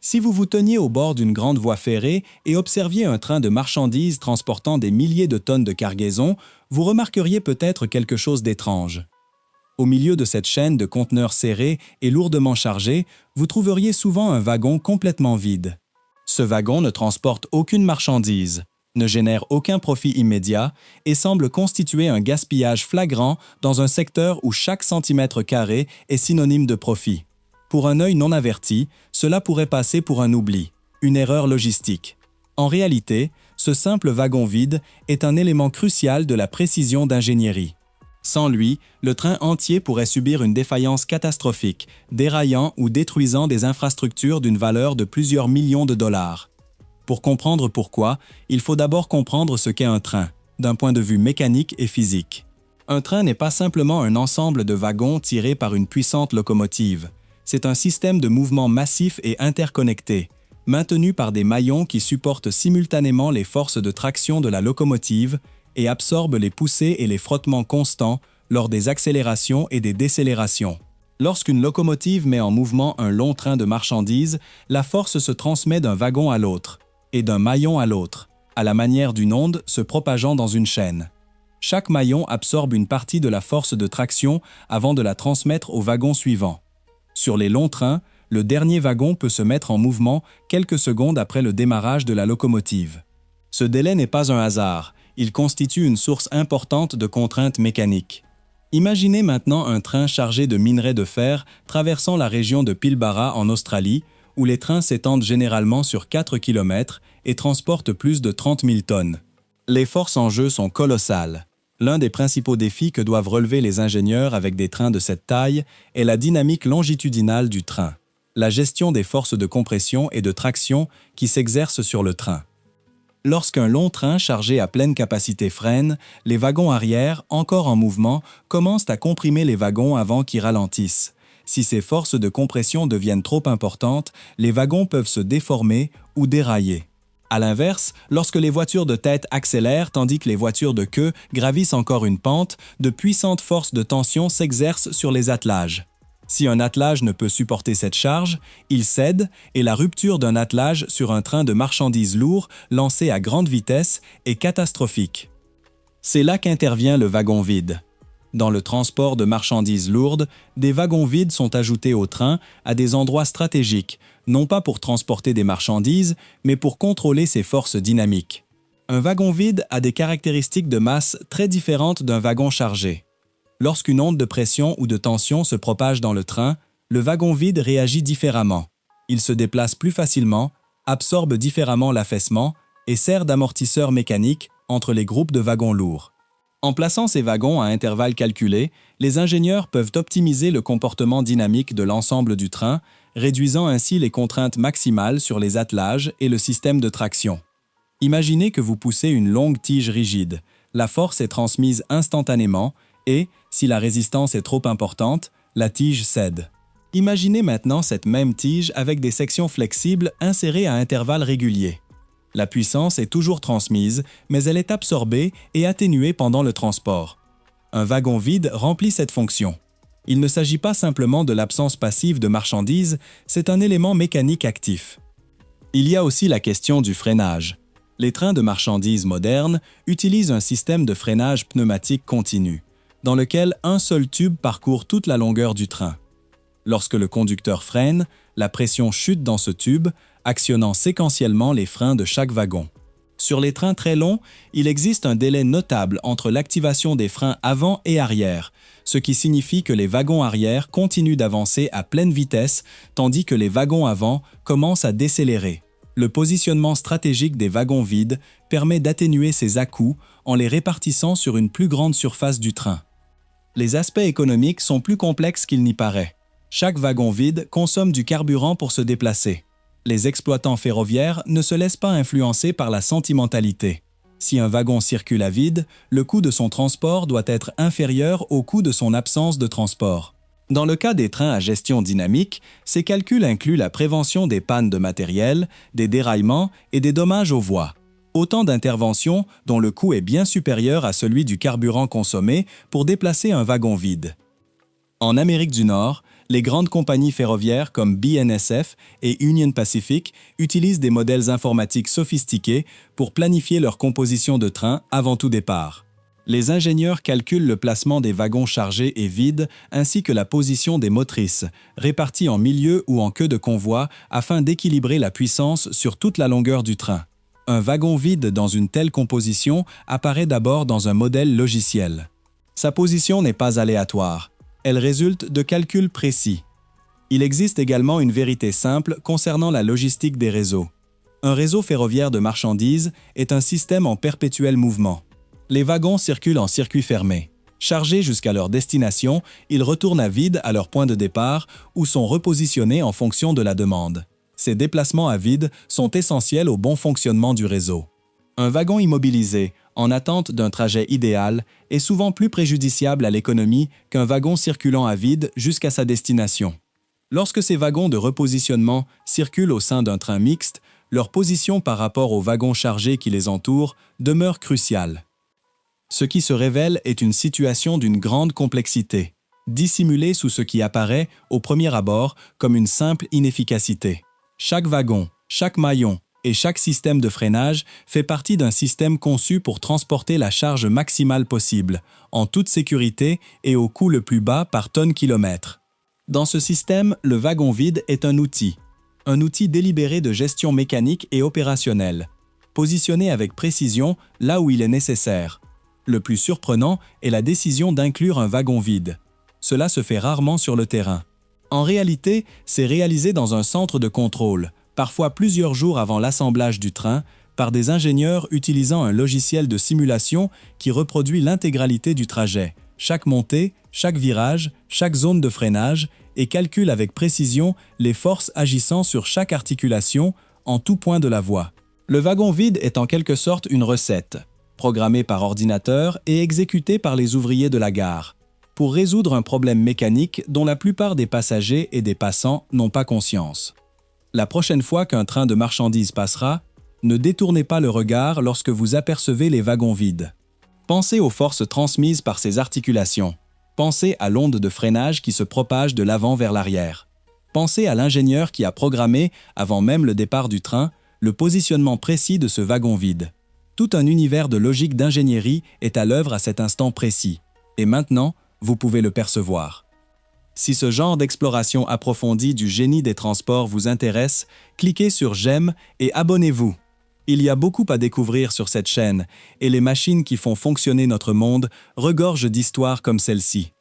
Si vous vous teniez au bord d'une grande voie ferrée et observiez un train de marchandises transportant des milliers de tonnes de cargaison, vous remarqueriez peut-être quelque chose d'étrange. Au milieu de cette chaîne de conteneurs serrés et lourdement chargés, vous trouveriez souvent un wagon complètement vide. Ce wagon ne transporte aucune marchandise, ne génère aucun profit immédiat et semble constituer un gaspillage flagrant dans un secteur où chaque centimètre carré est synonyme de profit. Pour un œil non averti, cela pourrait passer pour un oubli, une erreur logistique. En réalité, ce simple wagon vide est un élément crucial de la précision d'ingénierie. Sans lui, le train entier pourrait subir une défaillance catastrophique, déraillant ou détruisant des infrastructures d'une valeur de plusieurs millions de dollars. Pour comprendre pourquoi, il faut d'abord comprendre ce qu'est un train, d'un point de vue mécanique et physique. Un train n'est pas simplement un ensemble de wagons tirés par une puissante locomotive. C'est un système de mouvement massif et interconnecté, maintenu par des maillons qui supportent simultanément les forces de traction de la locomotive et absorbent les poussées et les frottements constants lors des accélérations et des décélérations. Lorsqu'une locomotive met en mouvement un long train de marchandises, la force se transmet d'un wagon à l'autre et d'un maillon à l'autre, à la manière d'une onde se propageant dans une chaîne. Chaque maillon absorbe une partie de la force de traction avant de la transmettre au wagon suivant. Sur les longs trains, le dernier wagon peut se mettre en mouvement quelques secondes après le démarrage de la locomotive. Ce délai n'est pas un hasard, il constitue une source importante de contraintes mécaniques. Imaginez maintenant un train chargé de minerais de fer traversant la région de Pilbara en Australie, où les trains s'étendent généralement sur 4 km et transportent plus de 30 000 tonnes. Les forces en jeu sont colossales. L'un des principaux défis que doivent relever les ingénieurs avec des trains de cette taille est la dynamique longitudinale du train, la gestion des forces de compression et de traction qui s'exercent sur le train. Lorsqu'un long train chargé à pleine capacité freine, les wagons arrière, encore en mouvement, commencent à comprimer les wagons avant qu'ils ralentissent. Si ces forces de compression deviennent trop importantes, les wagons peuvent se déformer ou dérailler. À l'inverse, lorsque les voitures de tête accélèrent tandis que les voitures de queue gravissent encore une pente, de puissantes forces de tension s'exercent sur les attelages. Si un attelage ne peut supporter cette charge, il cède et la rupture d'un attelage sur un train de marchandises lourd lancé à grande vitesse est catastrophique. C'est là qu'intervient le wagon vide. Dans le transport de marchandises lourdes, des wagons vides sont ajoutés au train à des endroits stratégiques, non pas pour transporter des marchandises, mais pour contrôler ses forces dynamiques. Un wagon vide a des caractéristiques de masse très différentes d'un wagon chargé. Lorsqu'une onde de pression ou de tension se propage dans le train, le wagon vide réagit différemment. Il se déplace plus facilement, absorbe différemment l'affaissement et sert d'amortisseur mécanique entre les groupes de wagons lourds. En plaçant ces wagons à intervalles calculés, les ingénieurs peuvent optimiser le comportement dynamique de l'ensemble du train, réduisant ainsi les contraintes maximales sur les attelages et le système de traction. Imaginez que vous poussez une longue tige rigide. La force est transmise instantanément et, si la résistance est trop importante, la tige cède. Imaginez maintenant cette même tige avec des sections flexibles insérées à intervalles réguliers. La puissance est toujours transmise, mais elle est absorbée et atténuée pendant le transport. Un wagon vide remplit cette fonction. Il ne s'agit pas simplement de l'absence passive de marchandises, c'est un élément mécanique actif. Il y a aussi la question du freinage. Les trains de marchandises modernes utilisent un système de freinage pneumatique continu, dans lequel un seul tube parcourt toute la longueur du train. Lorsque le conducteur freine, la pression chute dans ce tube, actionnant séquentiellement les freins de chaque wagon. Sur les trains très longs, il existe un délai notable entre l'activation des freins avant et arrière, ce qui signifie que les wagons arrière continuent d'avancer à pleine vitesse tandis que les wagons avant commencent à décélérer. Le positionnement stratégique des wagons vides permet d'atténuer ces à-coups en les répartissant sur une plus grande surface du train. Les aspects économiques sont plus complexes qu'il n'y paraît. Chaque wagon vide consomme du carburant pour se déplacer. Les exploitants ferroviaires ne se laissent pas influencer par la sentimentalité. Si un wagon circule à vide, le coût de son transport doit être inférieur au coût de son absence de transport. Dans le cas des trains à gestion dynamique, ces calculs incluent la prévention des pannes de matériel, des déraillements et des dommages aux voies. Autant d'interventions dont le coût est bien supérieur à celui du carburant consommé pour déplacer un wagon vide. En Amérique du Nord, Les grandes compagnies ferroviaires comme BNSF et Union Pacific utilisent des modèles informatiques sophistiqués pour planifier leur composition de train avant tout départ. Les ingénieurs calculent le placement des wagons chargés et vides ainsi que la position des motrices, réparties en milieu ou en queue de convoi afin d'équilibrer la puissance sur toute la longueur du train. Un wagon vide dans une telle composition apparaît d'abord dans un modèle logiciel. Sa position n'est pas aléatoire. Elle résulte de calculs précis. Il existe également une vérité simple concernant la logistique des réseaux. Un réseau ferroviaire de marchandises est un système en perpétuel mouvement. Les wagons circulent en circuit fermé. Chargés jusqu'à leur destination, ils retournent à vide à leur point de départ ou sont repositionnés en fonction de la demande. Ces déplacements à vide sont essentiels au bon fonctionnement du réseau. Un wagon immobilisé, en attente d'un trajet idéal, est souvent plus préjudiciable à l'économie qu'un wagon circulant à vide jusqu'à sa destination. Lorsque ces wagons de repositionnement circulent au sein d'un train mixte, leur position par rapport aux wagons chargés qui les entourent demeure cruciale. Ce qui se révèle est une situation d'une grande complexité, dissimulée sous ce qui apparaît, au premier abord, comme une simple inefficacité. Chaque wagon, chaque maillon et chaque système de freinage fait partie d'un système conçu pour transporter la charge maximale possible, en toute sécurité et au coût le plus bas par tonne-kilomètre. Dans ce système, le wagon vide est un outil délibéré de gestion mécanique et opérationnelle, positionné avec précision là où il est nécessaire. Le plus surprenant est la décision d'inclure un wagon vide. Cela se fait rarement sur le terrain. En réalité, c'est réalisé dans un centre de contrôle, parfois plusieurs jours avant l'assemblage du train, par des ingénieurs utilisant un logiciel de simulation qui reproduit l'intégralité du trajet, chaque montée, chaque virage, chaque zone de freinage, et calcule avec précision les forces agissant sur chaque articulation en tout point de la voie. Le wagon vide est en quelque sorte une recette, programmée par ordinateur et exécutée par les ouvriers de la gare, pour résoudre un problème mécanique dont la plupart des passagers et des passants n'ont pas conscience. La prochaine fois qu'un train de marchandises passera, ne détournez pas le regard lorsque vous apercevez les wagons vides. Pensez aux forces transmises par ces articulations. Pensez à l'onde de freinage qui se propage de l'avant vers l'arrière. Pensez à l'ingénieur qui a programmé, avant même le départ du train, le positionnement précis de ce wagon vide. Tout un univers de logique d'ingénierie est à l'œuvre à cet instant précis. Et maintenant, vous pouvez le percevoir. Si ce genre d'exploration approfondie du génie des transports vous intéresse, cliquez sur j'aime et abonnez-vous. Il y a beaucoup à découvrir sur cette chaîne et les machines qui font fonctionner notre monde regorgent d'histoires comme celle-ci.